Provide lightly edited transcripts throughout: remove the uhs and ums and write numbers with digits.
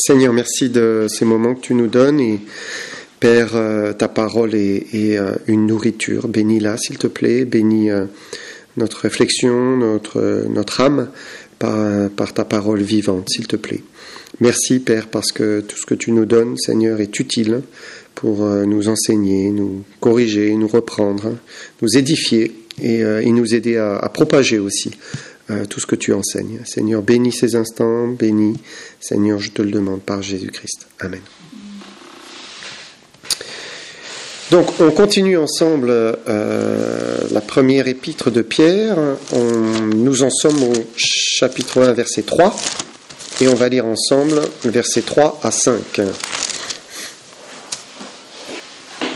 Seigneur, merci de ces moments que tu nous donnes et Père, ta parole est une nourriture. Bénis-la, s'il te plaît. Bénis notre réflexion, notre âme par ta parole vivante, s'il te plaît. Merci, Père, parce que tout ce que tu nous donnes, Seigneur, est utile pour nous enseigner, nous corriger, nous reprendre, nous édifier et nous aider à propager aussi tout ce que tu enseignes. Seigneur, bénis ces instants, bénis. Seigneur, je te le demande par Jésus-Christ. Amen. Donc, on continue ensemble la première épître de Pierre. Nous en sommes au chapitre 1, verset 3. Et on va lire ensemble versets 3 à 5.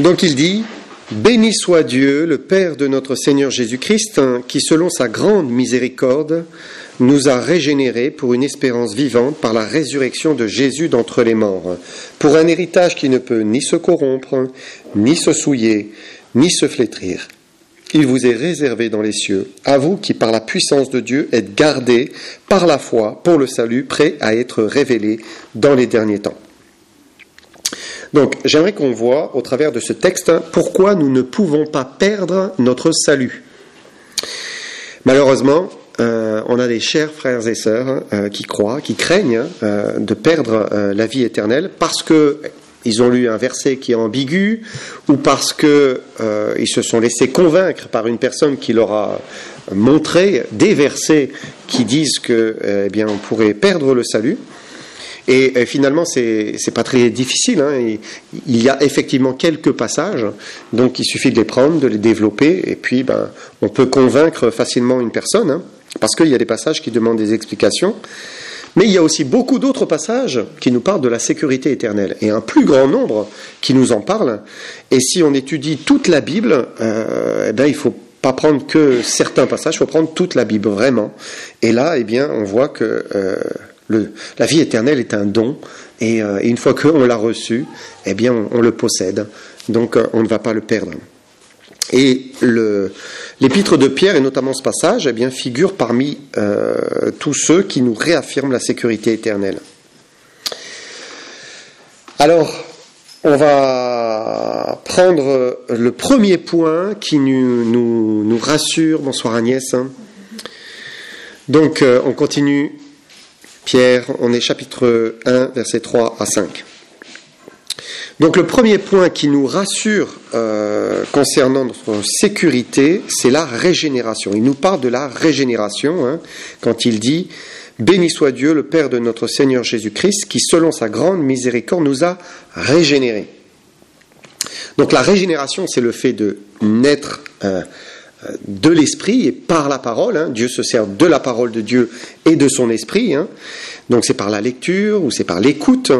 Donc il dit: « Béni soit Dieu, le Père de notre Seigneur Jésus-Christ, qui selon sa grande miséricorde nous a régénérés pour une espérance vivante par la résurrection de Jésus d'entre les morts, pour un héritage qui ne peut ni se corrompre, ni se souiller, ni se flétrir. Il vous est réservé dans les cieux, à vous qui par la puissance de Dieu êtes gardés par la foi pour le salut, prêt à être révélé dans les derniers temps. » Donc, j'aimerais qu'on voit au travers de ce texte pourquoi nous ne pouvons pas perdre notre salut. Malheureusement, on a des chers frères et sœurs qui croient, qui craignent de perdre la vie éternelle parce que ils ont lu un verset qui est ambigu ou parce que ils se sont laissés convaincre par une personne qui leur a montré des versets qui disent que, on pourrait perdre le salut. Et finalement, c'est pas très difficile. Il y a effectivement quelques passages, donc il suffit de les prendre, de les développer, et puis on peut convaincre facilement une personne, parce qu'il y a des passages qui demandent des explications. Mais il y a aussi beaucoup d'autres passages qui nous parlent de la sécurité éternelle, et un plus grand nombre qui nous en parlent. Et si on étudie toute la Bible, il faut pas prendre que certains passages, il faut prendre toute la Bible vraiment. Et là, on voit que la vie éternelle est un don, et une fois qu'on l'a reçu, on le possède. Donc on ne va pas le perdre. Et l'épître de Pierre, et notamment ce passage, figure parmi tous ceux qui nous réaffirment la sécurité éternelle. Alors, on va prendre le premier point qui nous rassure. Bonsoir Agnès. Donc, on continue. Pierre, on est chapitre 1, versets 3 à 5. Donc le premier point qui nous rassure concernant notre sécurité, c'est la régénération. Il nous parle de la régénération quand il dit « Béni soit Dieu, le Père de notre Seigneur Jésus-Christ, qui selon sa grande miséricorde nous a régénérés. » Donc la régénération, c'est le fait de naître de l'esprit et par la parole. Dieu se sert de la parole de Dieu et de son esprit. Donc c'est par la lecture ou c'est par l'écoute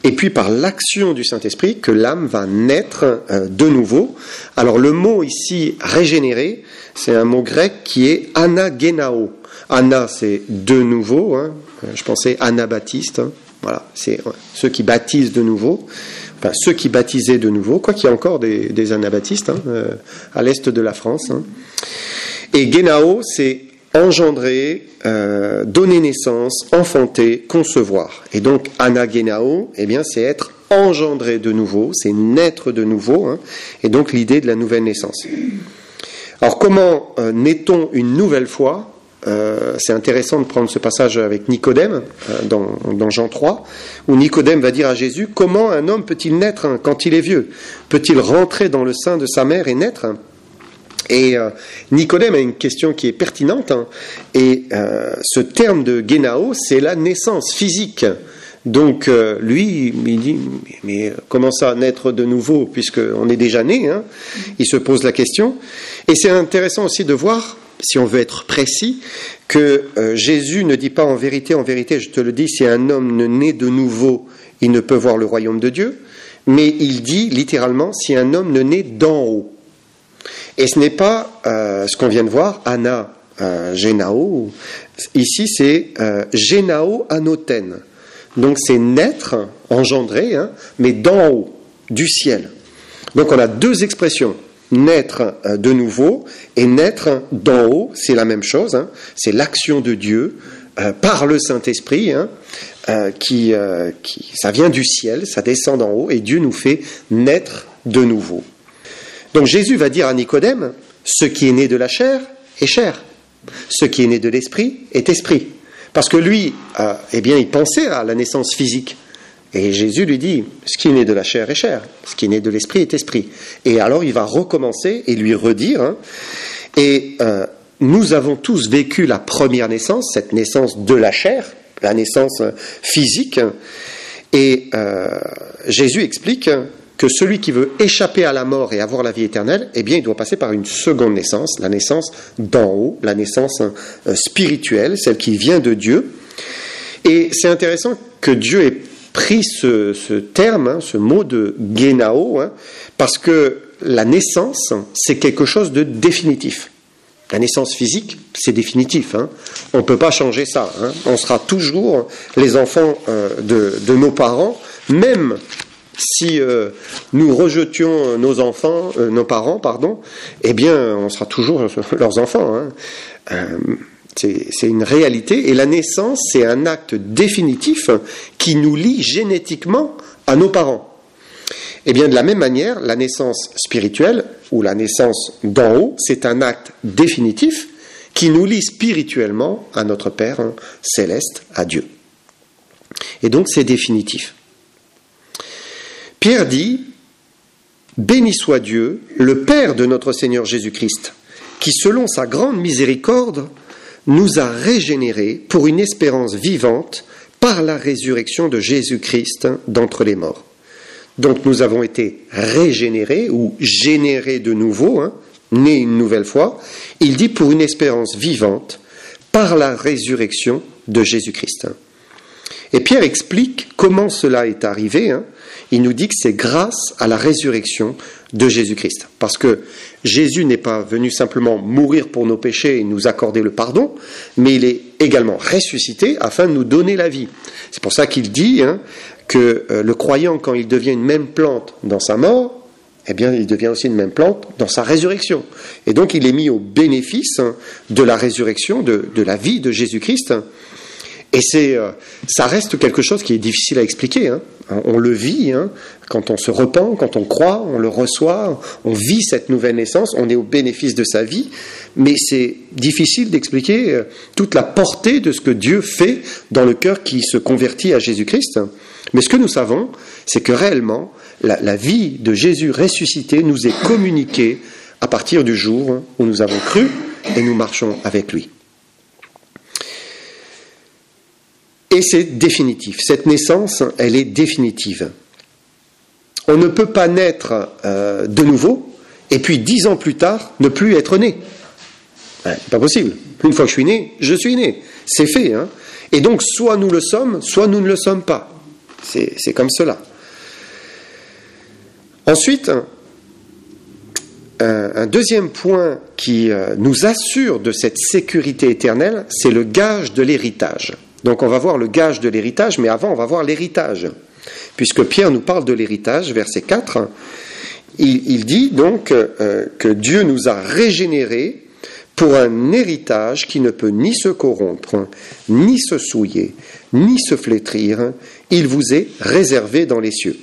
et puis par l'action du Saint-Esprit que l'âme va naître de nouveau. Alors le mot ici régénérer, c'est un mot grec qui est anagenao. Ana, c'est de nouveau. Je pensais anabaptiste. Voilà, c'est ceux qui baptisent de nouveau. Enfin, ceux qui baptisaient de nouveau, quoi qu'il y a encore des anabaptistes à l'est de la France. Et genao, c'est engendrer, donner naissance, enfanter, concevoir. Et donc, anagenao, c'est être engendré de nouveau, c'est naître de nouveau, et donc l'idée de la nouvelle naissance. Alors, comment naît-on une nouvelle fois ? C'est intéressant de prendre ce passage avec Nicodème dans Jean 3 où Nicodème va dire à Jésus: comment un homme peut-il naître quand il est vieux? Peut-il rentrer dans le sein de sa mère et naître? Et Nicodème a une question qui est pertinente et ce terme de genao, c'est la naissance physique. Donc lui, il dit: mais comment ça naître de nouveau puisqu'on est déjà né? Il se pose la question. Et c'est intéressant aussi de voir, si on veut être précis, que Jésus ne dit pas en vérité, je te le dis, si un homme ne naît de nouveau, il ne peut voir le royaume de Dieu, mais il dit littéralement, si un homme ne naît d'en haut. Et ce n'est pas ce qu'on vient de voir, ana genao, ici c'est genao anoten. Donc c'est naître, engendrer, mais d'en haut, du ciel. Donc on a deux expressions. Naître de nouveau et naître d'en haut, c'est la même chose, c'est l'action de Dieu par le Saint-Esprit, ça vient du ciel, ça descend d'en haut, et Dieu nous fait naître de nouveau. Donc Jésus va dire à Nicodème, ce qui est né de la chair est chair, ce qui est né de l'esprit est esprit. Parce que lui, il pensait à la naissance physique. Et Jésus lui dit, ce qui est né de la chair est chair, ce qui est né de l'esprit est esprit. Et alors il va recommencer et lui redire, nous avons tous vécu la première naissance, cette naissance de la chair, la naissance physique, et Jésus explique que celui qui veut échapper à la mort et avoir la vie éternelle, il doit passer par une seconde naissance, la naissance d'en haut, la naissance spirituelle, celle qui vient de Dieu. Et c'est intéressant que Dieu ait pris ce terme, ce mot de génao, parce que la naissance, c'est quelque chose de définitif. La naissance physique, c'est définitif. On ne peut pas changer ça. On sera toujours les enfants de nos parents, même si nous rejetions nos parents, on sera toujours leurs enfants. C'est une réalité. Et la naissance, c'est un acte définitif qui nous lie génétiquement à nos parents. De la même manière, la naissance spirituelle, ou la naissance d'en haut, c'est un acte définitif qui nous lie spirituellement à notre Père céleste, à Dieu. Et donc, c'est définitif. Pierre dit, « Béni soit Dieu, le Père de notre Seigneur Jésus-Christ, qui, selon sa grande miséricorde, nous a régénérés pour une espérance vivante par la résurrection de Jésus-Christ d'entre les morts. » Donc nous avons été régénérés ou générés de nouveau, nés une nouvelle fois. Il dit pour une espérance vivante par la résurrection de Jésus-Christ. Et Pierre explique comment cela est arrivé. Il nous dit que c'est grâce à la résurrection de Jésus-Christ. Parce que Jésus n'est pas venu simplement mourir pour nos péchés et nous accorder le pardon, mais il est également ressuscité afin de nous donner la vie. C'est pour ça qu'il dit que le croyant, quand il devient une même plante dans sa mort, il devient aussi une même plante dans sa résurrection. Et donc il est mis au bénéfice de la résurrection, de la vie de Jésus-Christ. Et ça reste quelque chose qui est difficile à expliquer. On le vit, quand on se repent, quand on croit, on le reçoit, on vit cette nouvelle naissance, on est au bénéfice de sa vie, mais c'est difficile d'expliquer toute la portée de ce que Dieu fait dans le cœur qui se convertit à Jésus-Christ. Mais ce que nous savons, c'est que réellement, la vie de Jésus ressuscité nous est communiquée à partir du jour où nous avons cru et nous marchons avec lui. Et c'est définitif. Cette naissance, elle est définitive. On ne peut pas naître de nouveau et puis 10 ans plus tard ne plus être né. C'est pas possible. Une fois que je suis né. C'est fait. Et donc, soit nous le sommes, soit nous ne le sommes pas. C'est comme cela. Ensuite, un deuxième point qui nous assure de cette sécurité éternelle, c'est le gage de l'héritage. Donc on va voir le gage de l'héritage, mais avant on va voir l'héritage. Puisque Pierre nous parle de l'héritage, verset 4, il dit donc que Dieu nous a régénérés pour un héritage qui ne peut ni se corrompre, ni se souiller, ni se flétrir. Il vous est réservé dans les cieux.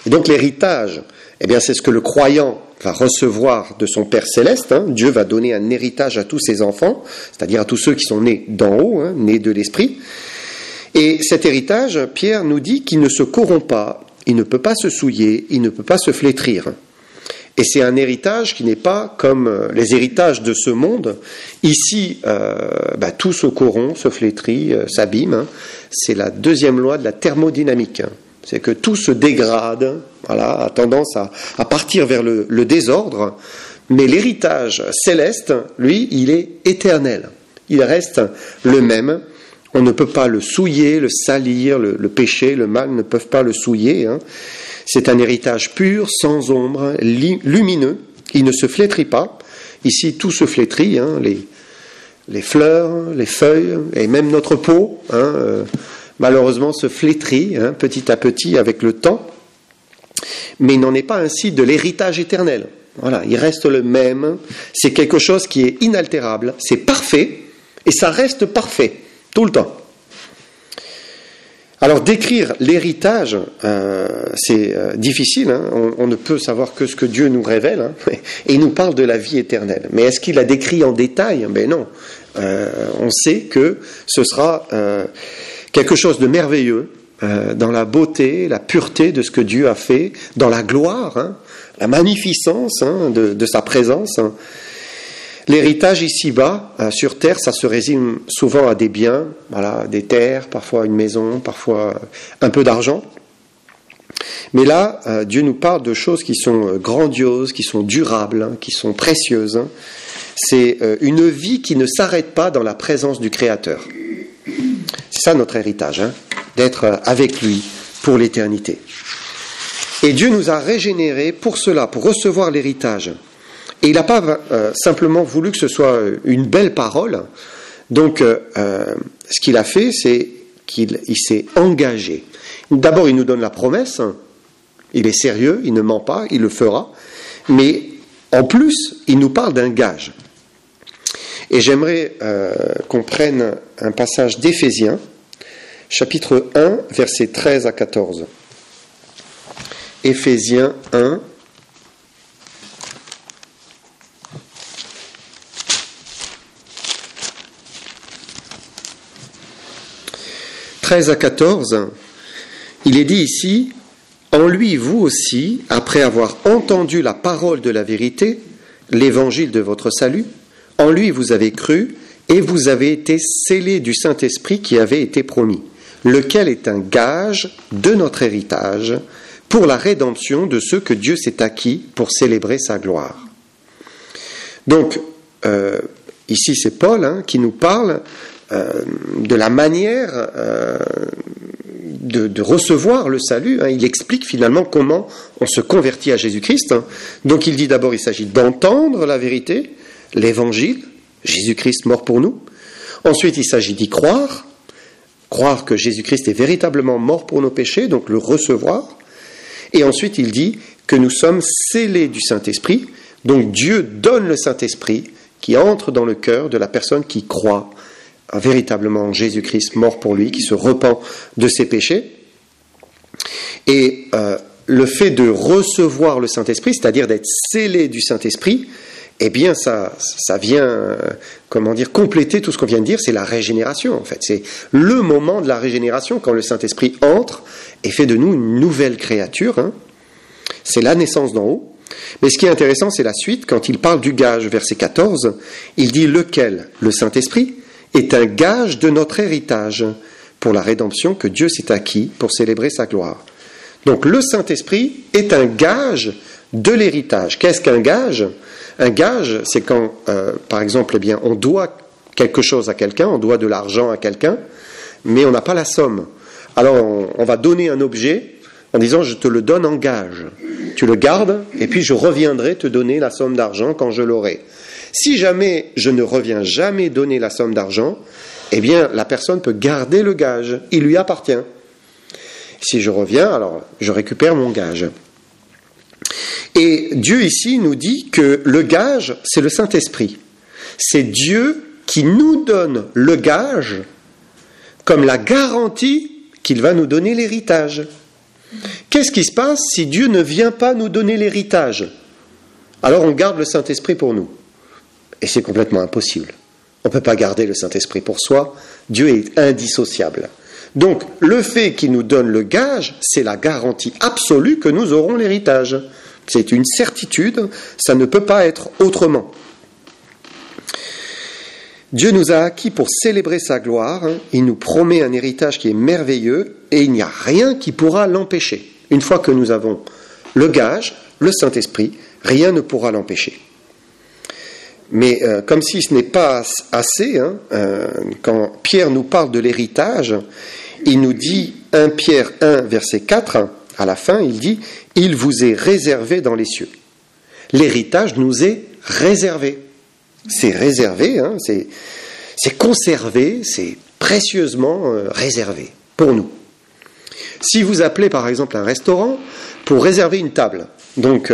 Et donc l'héritage, c'est ce que le croyant va recevoir de son Père céleste. Dieu va donner un héritage à tous ses enfants, c'est-à-dire à tous ceux qui sont nés d'en haut, nés de l'Esprit. Et cet héritage, Pierre nous dit qu'il ne se corrompt pas, il ne peut pas se souiller, il ne peut pas se flétrir. Et c'est un héritage qui n'est pas comme les héritages de ce monde. Ici, tout se corrompt, se flétrit, s'abîme. C'est la deuxième loi de la thermodynamique. C'est que tout se dégrade, a tendance à partir vers le désordre. Mais l'héritage céleste, lui, il est éternel. Il reste le même. On ne peut pas le souiller, le salir, le péché, le mal ne peuvent pas le souiller. C'est un héritage pur, sans ombre, lumineux. Il ne se flétrit pas. Ici, tout se flétrit, les fleurs, les feuilles, et même notre peau, malheureusement, se flétrit petit à petit avec le temps. Mais il n'en est pas ainsi de l'héritage éternel. Voilà, il reste le même. C'est quelque chose qui est inaltérable. C'est parfait. Et ça reste parfait, tout le temps. Alors décrire l'héritage, c'est difficile, hein. On ne peut savoir que ce que Dieu nous révèle, hein. Et il nous parle de la vie éternelle. Mais est-ce qu'il a décrit en détail? Ben non. On sait que ce sera quelque chose de merveilleux, dans la beauté, la pureté de ce que Dieu a fait, dans la gloire, hein, la magnificence, hein, de sa présence, hein. L'héritage ici-bas, sur terre, ça se résume souvent à des biens, voilà, des terres, parfois une maison, parfois un peu d'argent. Mais là, Dieu nous parle de choses qui sont grandioses, qui sont durables, hein, qui sont précieuses, hein. C'est une vie qui ne s'arrête pas dans la présence du Créateur. C'est ça notre héritage, hein, d'être avec lui pour l'éternité. Et Dieu nous a régénérés pour cela, pour recevoir l'héritage. Et il n'a pas simplement voulu que ce soit une belle parole. Donc, ce qu'il a fait, c'est qu'il s'est engagé. D'abord, il nous donne la promesse. Il est sérieux, il ne ment pas, il le fera. Mais en plus, il nous parle d'un gage. Et j'aimerais qu'on prenne un passage d'Éphésiens, chapitre 1, versets 13 à 14. Éphésiens 1, 13 à 14, il est dit ici, « En lui, vous aussi, après avoir entendu la parole de la vérité, l'évangile de votre salut, en lui vous avez cru, et vous avez été scellés du Saint-Esprit qui avait été promis, lequel est un gage de notre héritage pour la rédemption de ceux que Dieu s'est acquis pour célébrer sa gloire. » Donc, ici c'est Paul, hein, qui nous parle de la manière de recevoir le salut, hein. Il explique finalement comment on se convertit à Jésus-Christ, hein. Donc il dit d'abord il s'agit d'entendre la vérité, l'évangile, Jésus-Christ mort pour nous. Ensuite il s'agit d'y croire que Jésus-Christ est véritablement mort pour nos péchés, donc le recevoir. Et ensuite il dit que nous sommes scellés du Saint-Esprit, donc Dieu donne le Saint-Esprit qui entre dans le cœur de la personne qui croit véritablement Jésus-Christ mort pour lui, qui se repent de ses péchés. Et le fait de recevoir le Saint-Esprit, c'est-à-dire d'être scellé du Saint-Esprit, eh bien ça vient, compléter tout ce qu'on vient de dire, c'est la régénération en fait. C'est le moment de la régénération quand le Saint-Esprit entre et fait de nous une nouvelle créature, hein. C'est la naissance d'en haut. Mais ce qui est intéressant, c'est la suite, quand il parle du gage, verset 14, il dit « Lequel, le Saint-Esprit, est un gage de notre héritage pour la rédemption que Dieu s'est acquis pour célébrer sa gloire. » Donc le Saint-Esprit est un gage de l'héritage. Qu'est-ce qu'un gage ? Un gage, c'est quand, par exemple, on doit quelque chose à quelqu'un, on doit de l'argent à quelqu'un, mais on n'a pas la somme. Alors on va donner un objet en disant « je te le donne en gage ». Tu le gardes et puis je reviendrai te donner la somme d'argent quand je l'aurai. Si jamais je ne reviens jamais donner la somme d'argent, eh bien la personne peut garder le gage, il lui appartient. Si je reviens, alors je récupère mon gage. Et Dieu ici nous dit que le gage, c'est le Saint-Esprit. C'est Dieu qui nous donne le gage comme la garantie qu'il va nous donner l'héritage. Qu'est-ce qui se passe si Dieu ne vient pas nous donner l'héritage ? Alors on garde le Saint-Esprit pour nous. Et c'est complètement impossible. On ne peut pas garder le Saint-Esprit pour soi. Dieu est indissociable. Donc, le fait qu'il nous donne le gage, c'est la garantie absolue que nous aurons l'héritage. C'est une certitude, ça ne peut pas être autrement. Dieu nous a acquis pour célébrer sa gloire. Il nous promet un héritage qui est merveilleux et il n'y a rien qui pourra l'empêcher. Une fois que nous avons le gage, le Saint-Esprit, rien ne pourra l'empêcher. Mais comme si ce n'est pas assez, quand Pierre nous parle de l'héritage, il nous dit, 1 Pierre 1, verset 4, à la fin, il dit « Il vous est réservé dans les cieux ». L'héritage nous est réservé. C'est réservé, c'est conservé, c'est précieusement réservé pour nous. Si vous appelez par exemple un restaurant pour réserver une table, donc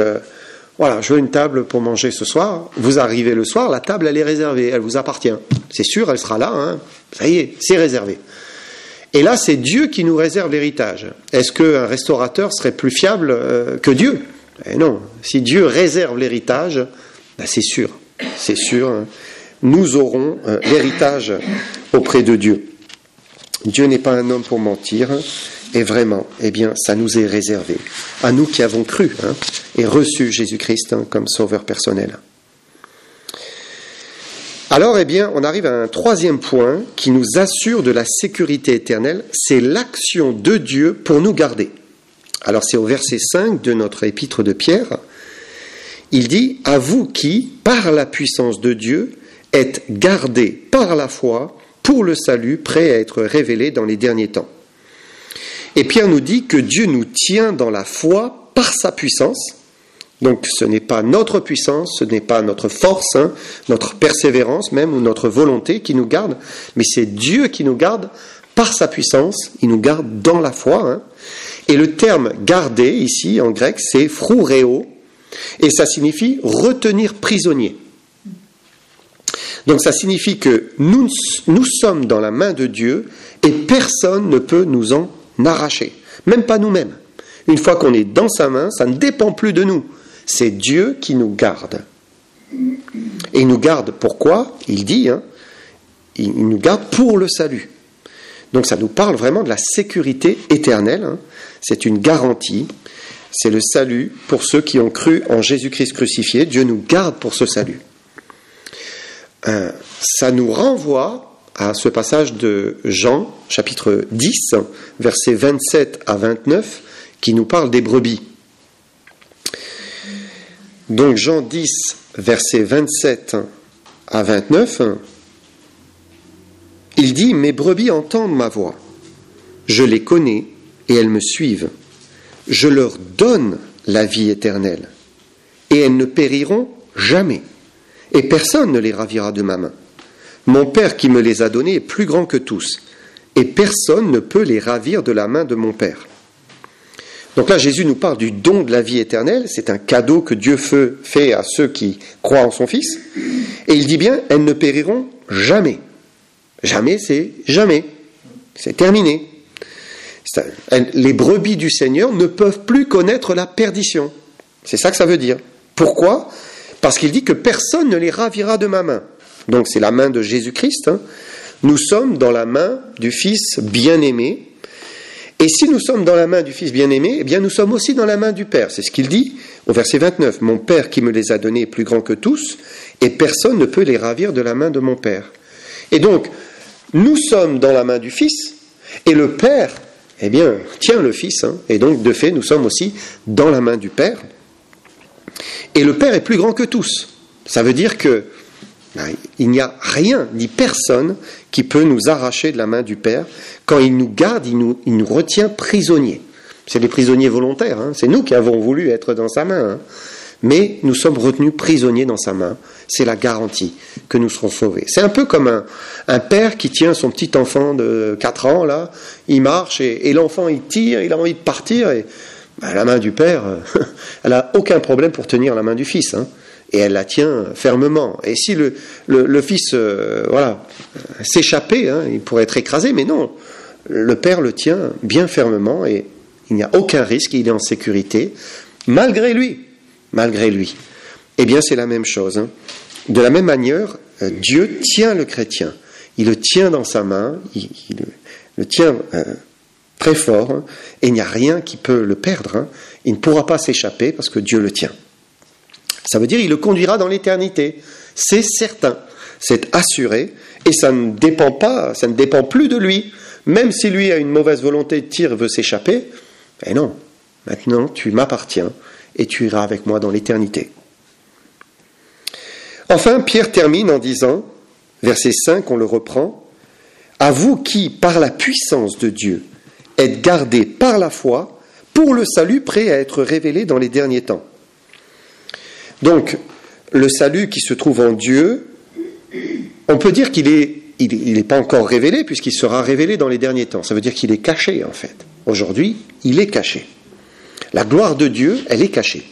voilà, je veux une table pour manger ce soir. Vous arrivez le soir, la table, elle est réservée, elle vous appartient. C'est sûr, elle sera là, hein. Ça y est, c'est réservé. Et là, c'est Dieu qui nous réserve l'héritage. Est-ce qu'un restaurateur serait plus fiable que Dieu ? Eh non, si Dieu réserve l'héritage, ben c'est sûr, hein. Nous aurons l'héritage auprès de Dieu. Dieu n'est pas un homme pour mentir, et vraiment, eh bien, ça nous est réservé, à nous qui avons cru et reçu Jésus-Christ comme sauveur personnel. Alors, eh bien, on arrive à un troisième point qui nous assure de la sécurité éternelle, c'est l'action de Dieu pour nous garder. Alors, c'est au verset 5 de notre épître de Pierre. Il dit « À vous qui, par la puissance de Dieu, êtes gardés par la foi pour le salut prêt à être révélé dans les derniers temps. » Et Pierre nous dit que Dieu nous tient dans la foi par sa puissance. Donc ce n'est pas notre puissance, ce n'est pas notre force, notre persévérance même, ou notre volonté qui nous garde, mais c'est Dieu qui nous garde par sa puissance, il nous garde dans la foi. Et le terme « garder » ici en grec, c'est « phroureo », et ça signifie « retenir prisonnier ». Donc ça signifie que nous sommes dans la main de Dieu et personne ne peut nous en arracher, même pas nous-mêmes. Une fois qu'on est dans sa main, ça ne dépend plus de nous. C'est Dieu qui nous garde. Et il nous garde pourquoi ? Il dit, il nous garde pour le salut. Donc ça nous parle vraiment de la sécurité éternelle. C'est une garantie. C'est le salut pour ceux qui ont cru en Jésus-Christ crucifié. Dieu nous garde pour ce salut. Ça nous renvoie à ce passage de Jean, chapitre 10, versets 27 à 29, qui nous parle des brebis. Donc Jean 10, versets 27 à 29, il dit « Mes brebis entendent ma voix, je les connais et elles me suivent. Je leur donne la vie éternelle et elles ne périront jamais. Et personne ne les ravira de ma main. Mon Père qui me les a donnés est plus grand que tous, et personne ne peut les ravir de la main de mon Père. » Donc là, Jésus nous parle du don de la vie éternelle, c'est un cadeau que Dieu fait à ceux qui croient en son Fils, et il dit bien, elles ne périront jamais. Jamais, c'est jamais. C'est terminé. Les brebis du Seigneur ne peuvent plus connaître la perdition. C'est ça que ça veut dire. Pourquoi ? Parce qu'il dit que personne ne les ravira de ma main. Donc c'est la main de Jésus-Christ. Nous sommes dans la main du Fils bien-aimé. Et si nous sommes dans la main du Fils bien-aimé, eh bien nous sommes aussi dans la main du Père. C'est ce qu'il dit au verset 29. « Mon Père qui me les a donnés est plus grand que tous, et personne ne peut les ravir de la main de mon Père. » Et donc, nous sommes dans la main du Fils, et le Père, eh bien, tient le Fils. Et donc, de fait, nous sommes aussi dans la main du Père. Et le Père est plus grand que tous. Ça veut dire que il n'y a rien, ni personne qui peut nous arracher de la main du Père. Quand il nous garde, il nous retient prisonniers. C'est des prisonniers volontaires, c'est nous qui avons voulu être dans sa main. Mais nous sommes retenus prisonniers dans sa main. C'est la garantie que nous serons sauvés. C'est un peu comme un père qui tient son petit enfant de 4 ans, là, il marche et l'enfant il tire, il a envie de partir et la main du père, elle n'a aucun problème pour tenir la main du fils, et elle la tient fermement. Et si le fils s'échappait, il pourrait être écrasé, mais non, le père le tient bien fermement et il n'y a aucun risque, il est en sécurité, malgré lui. Eh bien, c'est la même chose. De la même manière, Dieu tient le chrétien. Il le tient dans sa main, il le tient très fort, et il n'y a rien qui peut le perdre. Il ne pourra pas s'échapper parce que Dieu le tient. Ça veut dire qu'il le conduira dans l'éternité. C'est certain, c'est assuré, et ça ne dépend plus de lui. Même si lui a une mauvaise volonté de tir et veut s'échapper, ben non, maintenant tu m'appartiens et tu iras avec moi dans l'éternité. Enfin, Pierre termine en disant, verset 5, on le reprend, « À vous qui, par la puissance de Dieu, êtes gardés par la foi pour le salut prêt à être révélé dans les derniers temps. » Donc, le salut qui se trouve en Dieu, on peut dire qu'il n'est pas encore révélé puisqu'il sera révélé dans les derniers temps. Ça veut dire qu'il est caché en fait. Aujourd'hui, il est caché. La gloire de Dieu, elle est cachée.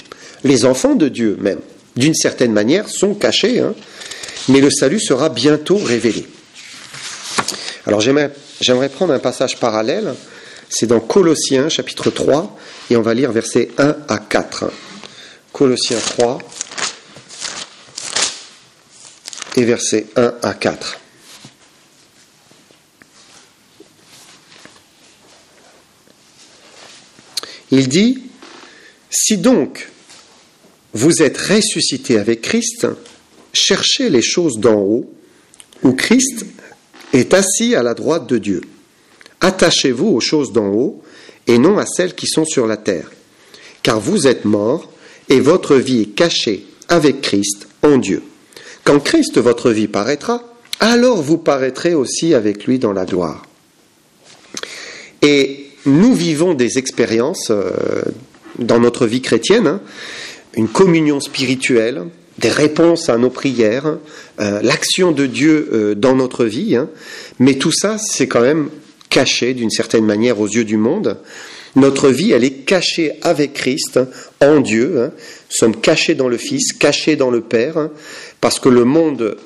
les enfants de Dieu même, d'une certaine manière, sont cachés, hein, mais le salut sera bientôt révélé. Alors j'aimerais prendre un passage parallèle, c'est dans Colossiens chapitre 3, et on va lire versets 1 à 4. Colossiens 3, et versets 1 à 4. Il dit, « Si donc vous êtes ressuscités avec Christ, cherchez les choses d'en haut, où Christ est assis à la droite de Dieu. Attachez-vous aux choses d'en haut, et non à celles qui sont sur la terre. Car vous êtes morts, et votre vie est cachée avec Christ en Dieu. Quand Christ, votre vie, paraîtra, alors vous paraîtrez aussi avec lui dans la gloire. » Et nous vivons des expériences dans notre vie chrétienne, hein, une communion spirituelle, des réponses à nos prières, l'action de Dieu dans notre vie, hein, mais tout ça, c'est quand même caché d'une certaine manière aux yeux du monde. Notre vie, elle est cachée avec Christ, hein, en Dieu. Hein. Nous sommes cachés dans le Fils, cachés dans le Père, hein, parce que le monde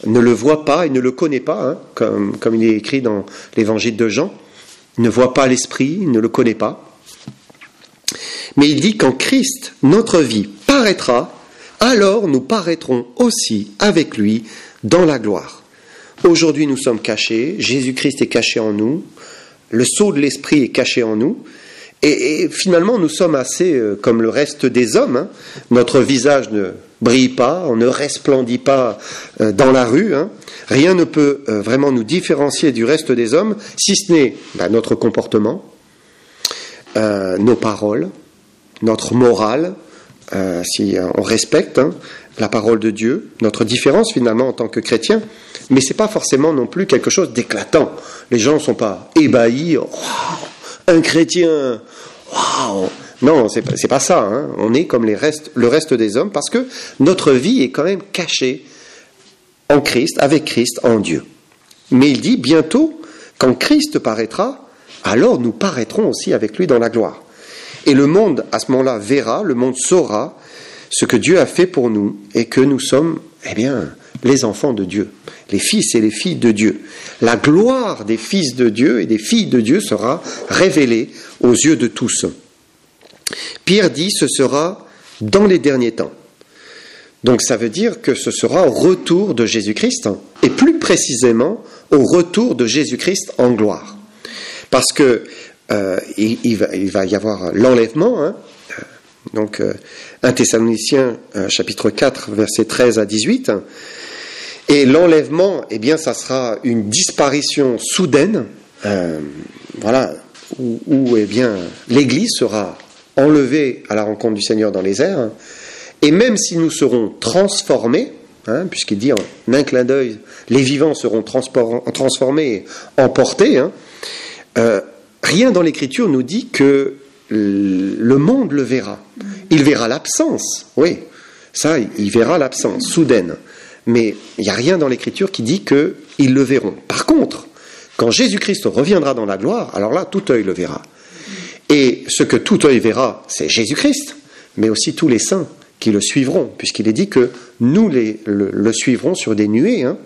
ne le voit pas et ne le connaît pas, hein, comme il est écrit dans l'évangile de Jean. Il ne voit pas l'Esprit, il ne le connaît pas. Mais il dit, quand Christ, notre vie, paraîtra, alors nous paraîtrons aussi avec lui dans la gloire. Aujourd'hui, nous sommes cachés, Jésus-Christ est caché en nous, le sceau de l'Esprit est caché en nous, et finalement, nous sommes assez comme le reste des hommes. Hein. Notre visage ne brille pas, on ne resplendit pas dans la rue. Hein. Rien ne peut vraiment nous différencier du reste des hommes, si ce n'est notre comportement, nos paroles, notre morale, si on respecte la parole de Dieu, notre différence finalement en tant que chrétien. Mais ce n'est pas forcément non plus quelque chose d'éclatant. Les gens ne sont pas ébahis. Wow, un chrétien, waouh! Non, c'est pas ça. Hein. On est comme le reste des hommes parce que notre vie est quand même cachée en Christ, avec Christ, en Dieu. Mais il dit bientôt, quand Christ paraîtra, alors nous paraîtrons aussi avec lui dans la gloire. Et le monde, à ce moment-là, verra, le monde saura ce que Dieu a fait pour nous et que nous sommes, les enfants de Dieu, les fils et les filles de Dieu. La gloire des fils de Dieu et des filles de Dieu sera révélée aux yeux de tous. Pierre dit, ce sera dans les derniers temps. Donc ça veut dire que ce sera au retour de Jésus-Christ, et plus précisément au retour de Jésus-Christ en gloire. Parce que il va y avoir l'enlèvement, hein. Donc 1 Thessaloniciens chapitre 4 versets 13 à 18, et l'enlèvement, ça sera une disparition soudaine, où l'Église sera enlevée à la rencontre du Seigneur dans les airs, et même si nous serons transformés, hein, puisqu'il dit en un clin d'œil, les vivants seront transformés, emportés, hein, rien dans l'Écriture nous dit que le monde le verra. Il verra l'absence, oui, ça, il verra l'absence soudaine. Mais il n'y a rien dans l'Écriture qui dit qu'ils le verront. Par contre, quand Jésus-Christ reviendra dans la gloire, alors là, tout œil le verra. Et ce que tout œil verra, c'est Jésus-Christ, mais aussi tous les saints qui le suivront, puisqu'il est dit que nous le suivrons sur des nuées. Hein.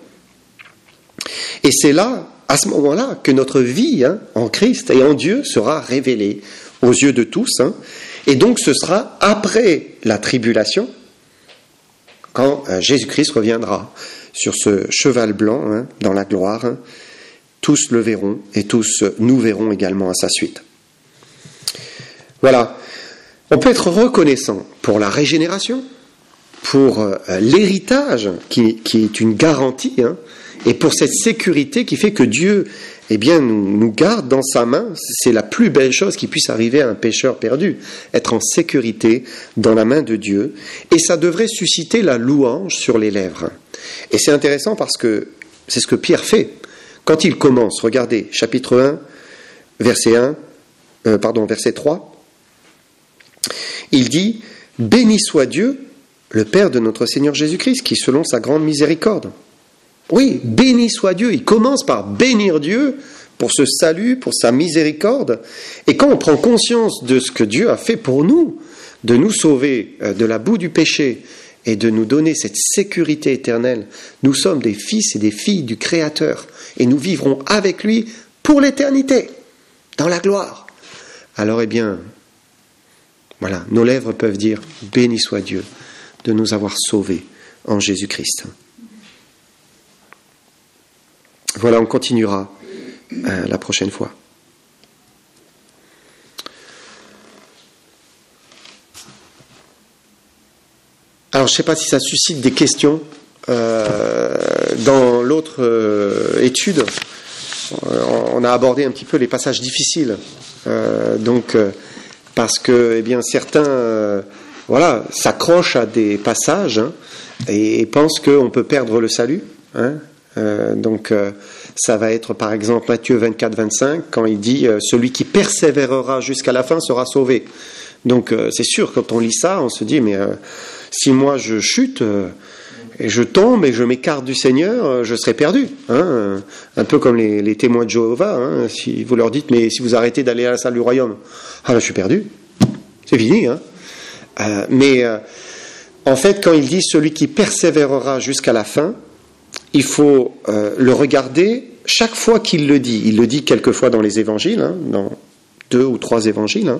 Et c'est là, à ce moment-là, que notre vie, hein, en Christ et en Dieu sera révélée aux yeux de tous. Hein. Et donc ce sera après la tribulation, quand Jésus-Christ reviendra sur ce cheval blanc, hein, dans la gloire. Hein. Tous le verront et tous nous verrons également à sa suite. Voilà. On peut être reconnaissant pour la régénération, pour l'héritage qui est une garantie, hein, et pour cette sécurité qui fait que Dieu nous garde dans sa main. C'est la plus belle chose qui puisse arriver à un pécheur perdu, être en sécurité dans la main de Dieu, et ça devrait susciter la louange sur les lèvres. Et c'est intéressant parce que c'est ce que Pierre fait. Quand il commence, regardez, chapitre 1, verset 3, il dit « Béni soit Dieu, le Père de notre Seigneur Jésus-Christ, qui selon sa grande miséricorde. » Oui, béni soit Dieu. Il commence par bénir Dieu pour ce salut, pour sa miséricorde. Et quand on prend conscience de ce que Dieu a fait pour nous, de nous sauver de la boue du péché et de nous donner cette sécurité éternelle. Nous sommes des fils et des filles du Créateur et nous vivrons avec lui pour l'éternité, dans la gloire. Alors, eh bien, voilà, nos lèvres peuvent dire « Béni soit Dieu de nous avoir sauvés en Jésus-Christ ». Voilà, on continuera la prochaine fois. Alors, je ne sais pas si ça suscite des questions. Dans l'autre étude, on a abordé un petit peu les passages difficiles. Parce que eh bien, certains s'accrochent à des passages et pensent qu'on peut perdre le salut. Ça va être par exemple Matthieu 24-25 quand il dit « Celui qui persévérera jusqu'à la fin sera sauvé ». Donc c'est sûr, quand on lit ça, on se dit « Mais si moi je chute et je tombe et je m'écarte du Seigneur, je serai perdu. » Un peu comme les témoins de Jéhovah. Si vous leur dites « Mais si vous arrêtez d'aller à la salle du royaume, je suis perdu. C'est fini. » En fait, quand il dit « Celui qui persévérera jusqu'à la fin », il faut le regarder chaque fois qu'il le dit. Il le dit quelquefois dans les évangiles, dans 2 ou 3 évangiles,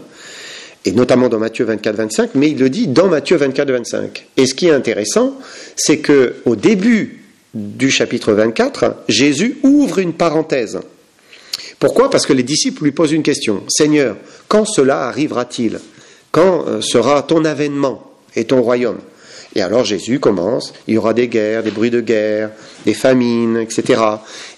et notamment dans Matthieu 24-25, mais il le dit dans Matthieu 24-25. Et ce qui est intéressant, c'est qu'au début du chapitre 24, Jésus ouvre une parenthèse. Pourquoi ? Parce que les disciples lui posent une question. « Seigneur, quand cela arrivera-t-il ? Quand sera ton avènement et ton royaume ?» Et alors Jésus commence, il y aura des guerres, des bruits de guerre, des famines, etc.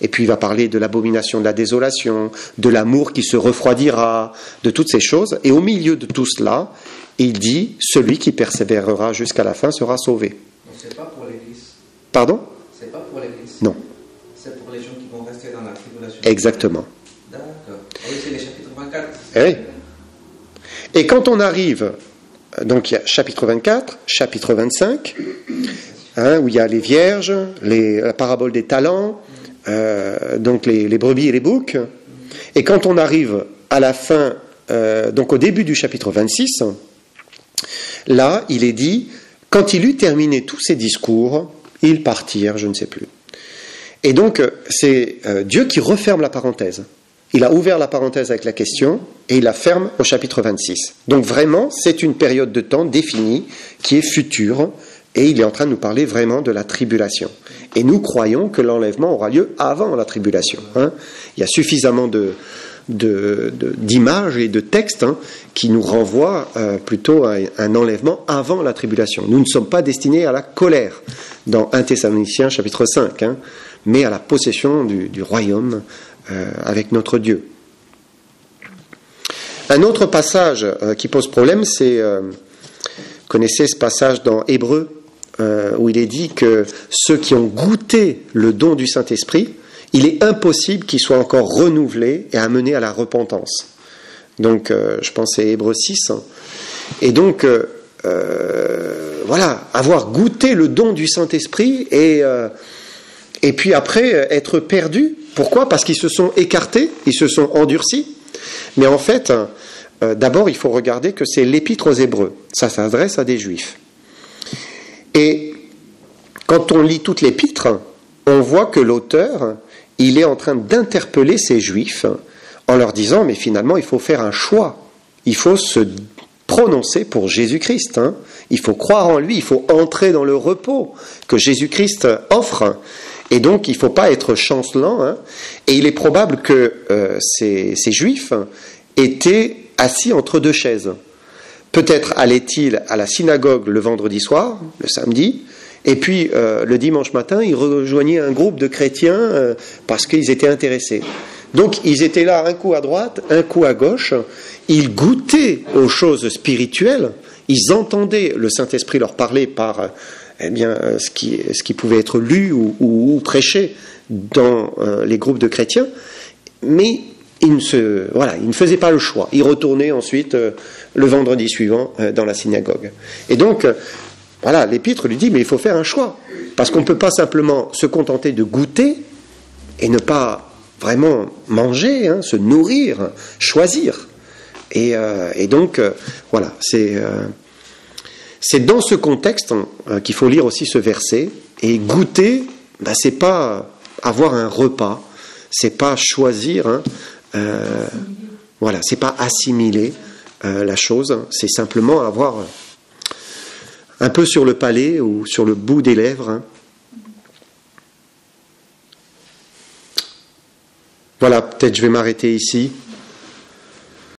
Et puis il va parler de l'abomination de la désolation, de l'amour qui se refroidira, de toutes ces choses. Et au milieu de tout cela, il dit, celui qui persévérera jusqu'à la fin sera sauvé. Donc c'est pas pour l'Église. Pardon ? C'est pas pour l'Église. Non. C'est pour les gens qui vont rester dans la tribulation. Exactement. D'accord. Oui, c'est les chapitres 24. Oui. Et quand on arrive... Donc il y a chapitre 24, chapitre 25, où il y a les vierges, la parabole des talents, donc les brebis et les boucs. Et quand on arrive à la fin, donc au début du chapitre 26, là il est dit, quand il eut terminé tous ses discours, ils partirent, je ne sais plus. Et donc c'est Dieu qui referme la parenthèse. Il a ouvert la parenthèse avec la question et il la ferme au chapitre 26. Donc vraiment, c'est une période de temps définie qui est future et il est en train de nous parler vraiment de la tribulation. Et nous croyons que l'enlèvement aura lieu avant la tribulation. Il y a suffisamment d'images et de textes qui nous renvoient plutôt à un enlèvement avant la tribulation. Nous ne sommes pas destinés à la colère dans 1 Thessaloniciens chapitre 5, mais à la possession du royaume avec notre Dieu. Un autre passage qui pose problème, c'est, connaissez ce passage dans Hébreux, où il est dit que ceux qui ont goûté le don du Saint-Esprit, il est impossible qu'ils soient encore renouvelés et amenés à la repentance. Donc, je pense que c'est Hébreux 6. Et donc, avoir goûté le don du Saint-Esprit et puis après être perdus. Pourquoi ? Parce qu'ils se sont écartés, ils se sont endurcis. Mais en fait, d'abord, il faut regarder que c'est l'épître aux Hébreux. Ça s'adresse à des Juifs. Et quand on lit toute l'épître, on voit que l'auteur, il est en train d'interpeller ces Juifs en leur disant, mais finalement, il faut faire un choix. Il faut se prononcer pour Jésus-Christ. Il faut croire en lui, il faut entrer dans le repos que Jésus-Christ offre. Et donc, il ne faut pas être chancelant. Et il est probable que ces Juifs étaient assis entre deux chaises. Peut-être allait-il à la synagogue le vendredi soir, le samedi, et puis le dimanche matin, ils rejoignaient un groupe de chrétiens parce qu'ils étaient intéressés. Donc, ils étaient là un coup à droite, un coup à gauche. Ils goûtaient aux choses spirituelles. Ils entendaient le Saint-Esprit leur parler par... ce qui pouvait être lu ou prêché dans les groupes de chrétiens, mais ils ne faisaient pas le choix. Ils retournaient ensuite le vendredi suivant dans la synagogue. Et donc, l'épître lui dit, mais il faut faire un choix, parce qu'on ne peut pas simplement se contenter de goûter et ne pas vraiment manger, se nourrir, choisir. Et donc, c'est... c'est dans ce contexte qu'il faut lire aussi ce verset. Et goûter, c'est pas avoir un repas, c'est pas choisir, voilà, c'est pas assimiler la chose, c'est simplement avoir un peu sur le palais ou sur le bout des lèvres. Voilà, peut-être je vais m'arrêter ici.